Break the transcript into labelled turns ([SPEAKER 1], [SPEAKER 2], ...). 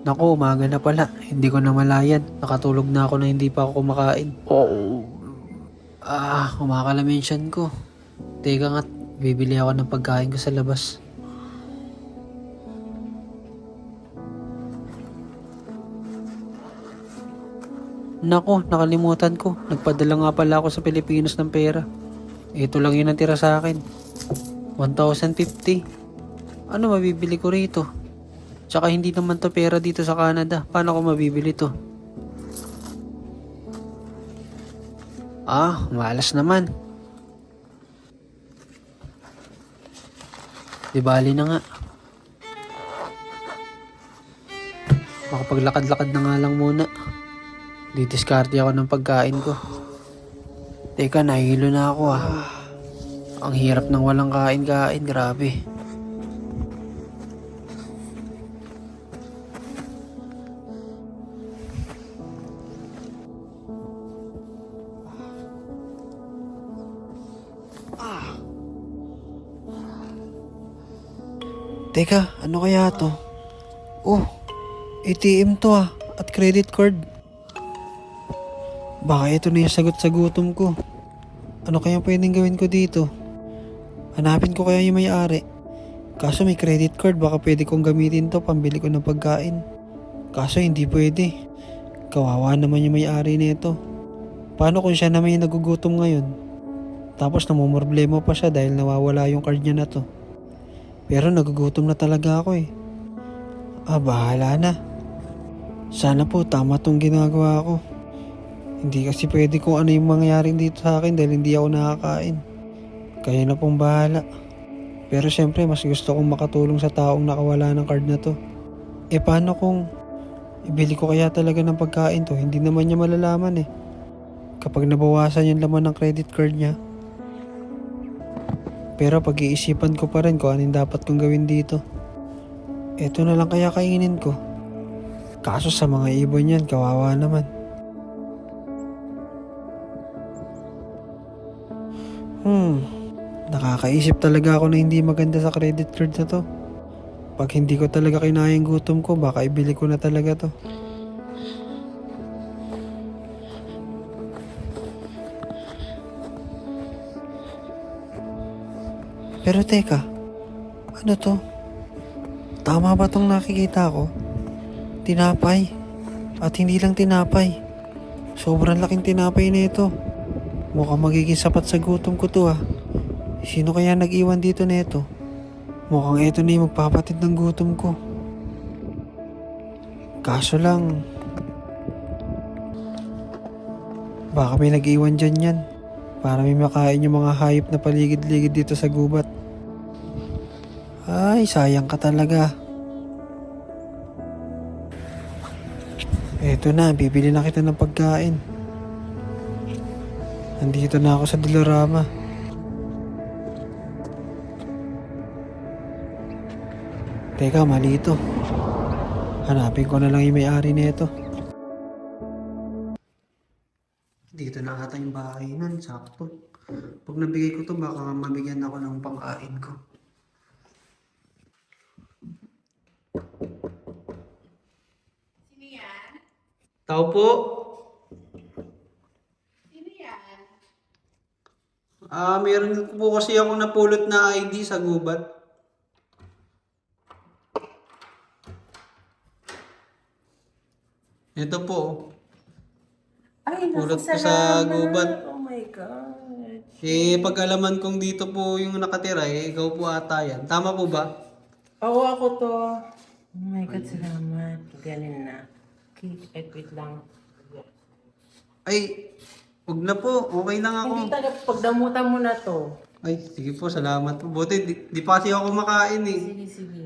[SPEAKER 1] Naku, umaga na pala. Hindi ko na malayan. Nakatulog na ako na hindi pa ako kumakain. Oo. Kumakalamin siyan ko. Teka nga't, bibili ako ng pagkain ko sa labas. Naku, nakalimutan ko. Nagpadala nga pala ako sa Pilipinas ng pera. Ito lang yun ang tira sa akin. 1,050. Ano mabibili ko rito? Tsaka hindi naman to pera dito sa Canada. Paano ko mabibili to? Malas naman. Di bali na nga. Makapaglakad-lakad na nga lang muna. Didiskarte ako ng pagkain ko. Teka, nahihilo na ako Ang hirap ng walang kain-kain, grabe. Teka, ano kaya to? ATM to at credit card. Baka ito na yung sagot sa gutom ko. Ano kaya pwedeng gawin ko dito? Hanapin ko kaya yung may-ari. Kaso may credit card, baka pwede kong gamitin to pambili ko ng pagkain. Kaso hindi pwede. Kawawa naman yung may-ari nito. Paano kung siya naman yung nagugutom ngayon? Tapos namumroblema pa siya dahil nawawala yung card niya na to. Pero nagugutom na talaga ako bahala na. Sana po tama tong ginagawa ko. Hindi kasi pwede kung ano yung mangyayari dito sa akin dahil hindi ako nakakain. Kayo na pong bahala. Pero syempre mas gusto kong makatulong sa taong nakawala ng card na to. Paano kung ibili ko kaya talaga ng pagkain to? Hindi naman niya malalaman kapag nabawasan yung laman ng credit card niya. Pero pag-iisipan ko pa rin kung anong dapat kong gawin dito. Ito na lang kaya kainin ko. Kaso sa mga ibon yan, kawawa naman. Nakakaisip talaga ako na hindi maganda sa credit card na to. Pag hindi ko talaga kinayang gutom ko, baka ibili ko na talaga to. Pero teka, ano to? Tama ba tong nakikita ko? Tinapay. At hindi lang tinapay. Sobrang laking tinapay na ito. Mukhang magiging sapat sa gutom ko to Sino kaya nag-iwan dito nito? Mukhang ito na yung magpapatid ng gutom ko. Kaso lang, baka may nag-iwan dyan yan. Para may makain yung mga hayop na paligid-ligid dito sa gubat. Ay, sayang ka talaga. Eto na, bibili na kita ng pagkain. Nandito na ako sa Dolorama. Teka, mali ito. Hanapin ko na lang yung may-ari nito. Dito na ata yung bahay nun, sakto. Pag nabigay ko to, baka mabigyan ako ng pangkain ko.
[SPEAKER 2] Sino yan?
[SPEAKER 1] Tao po?
[SPEAKER 2] Sino yan?
[SPEAKER 1] Meron po kasi ako napulot na ID sa gubat. Ito po.
[SPEAKER 2] Ay, naku,
[SPEAKER 1] Pulot ko sa
[SPEAKER 2] salamat.
[SPEAKER 1] gubat.
[SPEAKER 2] Oh my God.
[SPEAKER 1] Pag-alaman kong dito po yung nakatira, ikaw po ata yan. Tama po ba?
[SPEAKER 2] Oo, ako to. Oh my God, salamat. Galing na. Okay, wait lang.
[SPEAKER 1] Ay, huwag na po. Okay lang ako.
[SPEAKER 2] Hindi talaga, pagdamutan mo na to.
[SPEAKER 1] Ay, sige po, salamat po. Buti, di pa kasi ako kumakain
[SPEAKER 2] Sige, sige.